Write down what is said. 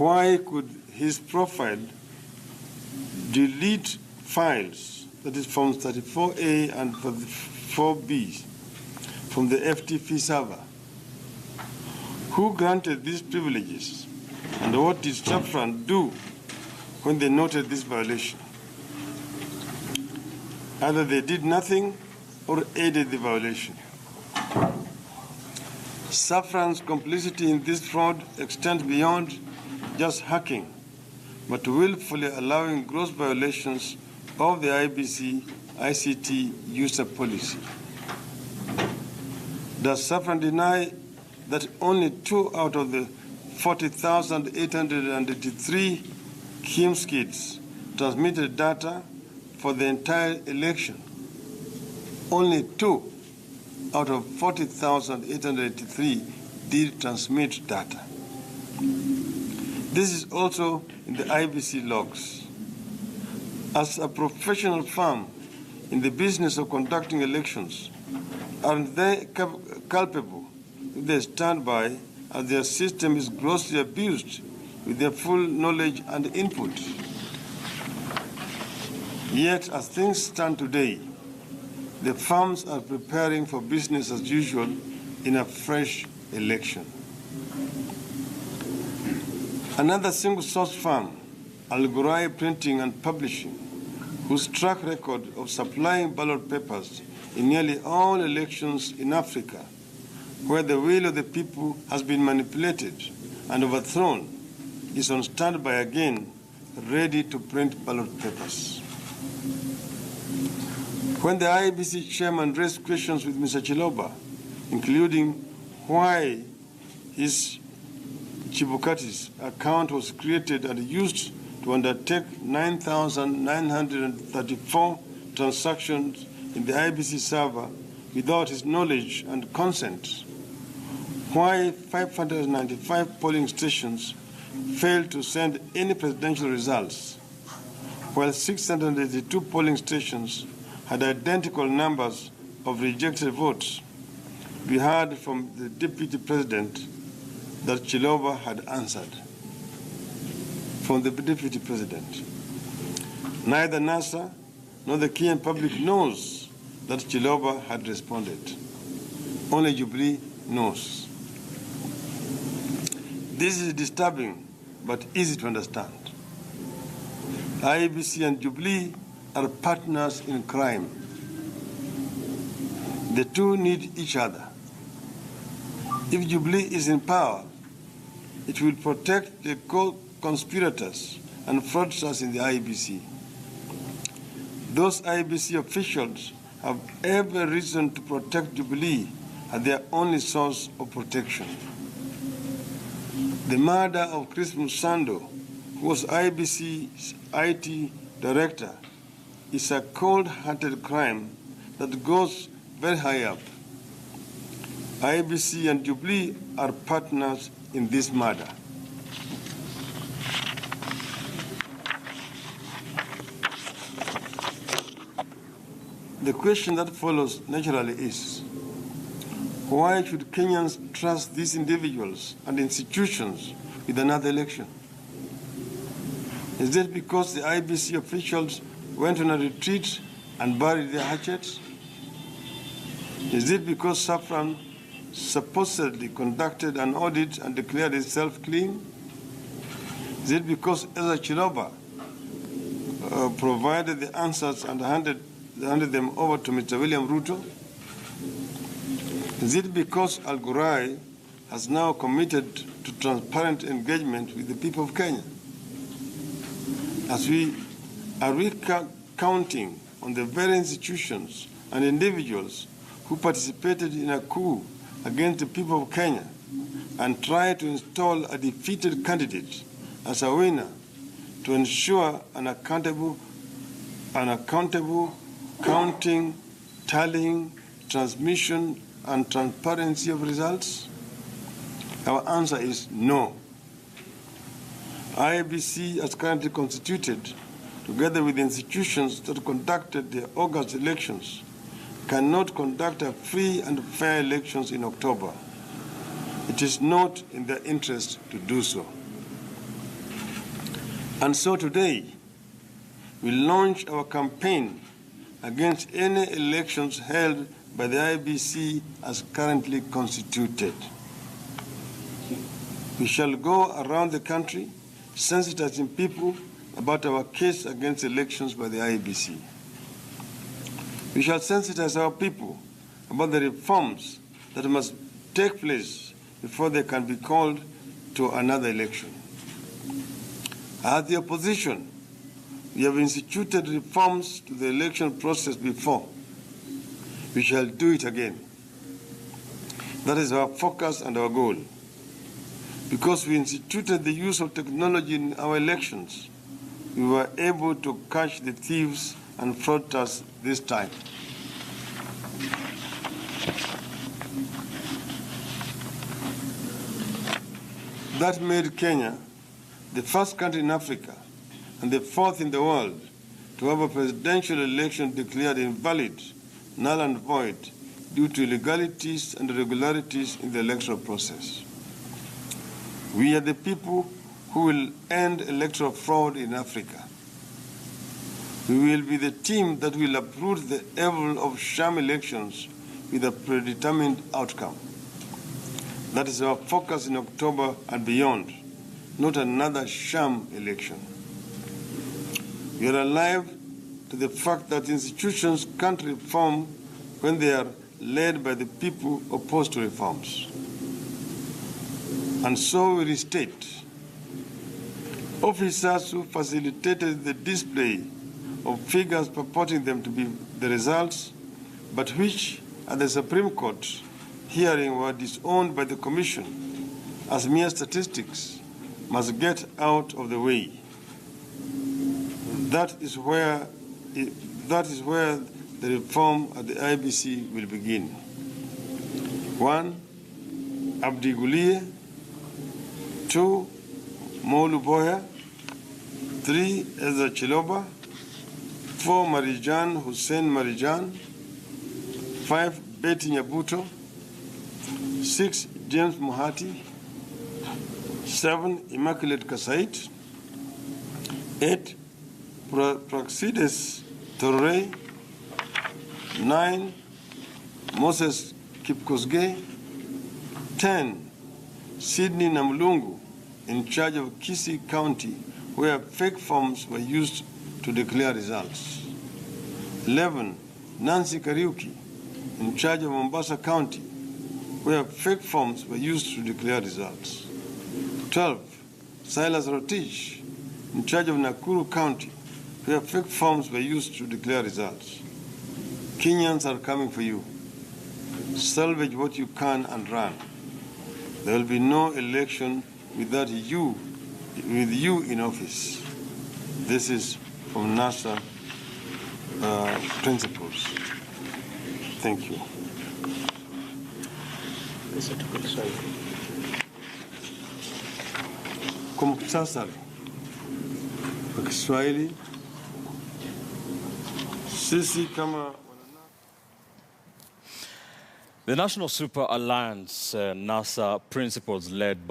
Why could his profile delete files, that is from 34A and 4B, from the FTP server? Who granted these privileges? And what did Saffron do when they noted this violation? Either they did nothing or aided the violation. Saffron's complicity in this fraud extends beyond just hacking, but willfully allowing gross violations of the IBC ICT user policy. Does Saffron deny that only 2 out of the 40,883 KIMS kids transmitted data for the entire election? Only 2 out of 40,883 did transmit data. This is also in the IBC logs. As a professional firm in the business of conducting elections, aren't they culpable if they stand by as their system is grossly abused with their full knowledge and input? Yet, as things stand today, the firms are preparing for business as usual in a fresh election. Another single-source firm, Al Ghurair Printing and Publishing, whose track record of supplying ballot papers in nearly all elections in Africa, where the will of the people has been manipulated and overthrown, is on standby again, ready to print ballot papers. When the IBC chairman raised questions with Mr. Chiloba, including why his Chibukati's account was created and used to undertake 9,934 transactions in the IBC server without his knowledge and consent, why 595 polling stations failed to send any presidential results, while 682 polling stations had identical numbers of rejected votes, we heard from the Deputy President that Chiloba had answered. From the Deputy President. Neither NASA nor the Kenyan public knows that Chiloba had responded. Only Jubilee knows. This is disturbing, but easy to understand. IEBC and Jubilee are partners in crime. The two need each other. If Jubilee is in power, it will protect the co-conspirators and fraudsters in the IEBC. Those IEBC officials have every reason to protect Jubilee as their only source of protection. The murder of Chris Musando, who was IEBC's IT director, is a cold-hearted crime that goes very high up. IEBC and Jubilee are partners in this murder. The question that follows naturally is, why should Kenyans trust these individuals and institutions with another election? Is it because the IBC officials went on a retreat and buried their hatchets? Is it because Saffron supposedly conducted an audit and declared itself clean? Is it because Ezra Chiloba provided the answers and handed them over to Mr. William Ruto? Is it because Al Ghurair has now committed to transparent engagement with the people of Kenya? Are we counting on the very institutions and individuals who participated in a coup against the people of Kenya and tried to install a defeated candidate as a winner to ensure an accountable counting, tallying, transmission, and transparency of results? Our answer is no. IEBC, as currently constituted, together with the institutions that conducted the August elections, cannot conduct a free and fair elections in October. It is not in their interest to do so. And so today, we launch our campaign against any elections held by the IEBC as currently constituted. We shall go around the country sensitizing people about our case against elections by the IEBC. We shall sensitize our people about the reforms that must take place before they can be called to another election. As the opposition, we have instituted reforms to the election process before. We shall do it again. That is our focus and our goal. Because we instituted the use of technology in our elections, we were able to catch the thieves and fraudsters this time. That made Kenya the first country in Africa and the fourth in the world to have a presidential election declared invalid, null and void, due to illegalities and irregularities in the electoral process. We are the people who will end electoral fraud in Africa. We will be the team that will uproot the evil of sham elections with a predetermined outcome. That is our focus in October and beyond, not another sham election. We are alive to the fact that institutions can't reform when they are led by the people opposed to reforms. And so we restate, officers who facilitated the display of figures purporting them to be the results, but which at the Supreme Court hearing were disowned by the Commission as mere statistics, must get out of the way. That is where the reform at the IEBC will begin. 1. Abdi Gulie. 2. Molu Boya. 3. Ezra Chiloba. 4. Marijan Hussein Marijan. 5. Betty Nyabuto. 6. James Muhati. 7. Immaculate Kasait. 8. Praxides Torre. 9. Moses Kipkosgei. 10. Sydney Namlungu, in charge of Kisii County, where fake forms were used to declare results. 11. Nancy Kariuki, in charge of Mombasa County, where fake forms were used to declare results. 12. Silas Rotich, in charge of Nakuru County, where fake forms were used to declare results. Kenyans are coming for you. Salvage what you can and run. There will be no election without you, with you in office. This is from NASA principles. Thank you. Kwa muktasari kwa Kiswahili, sisi kama the National Super Alliance NASA principles led by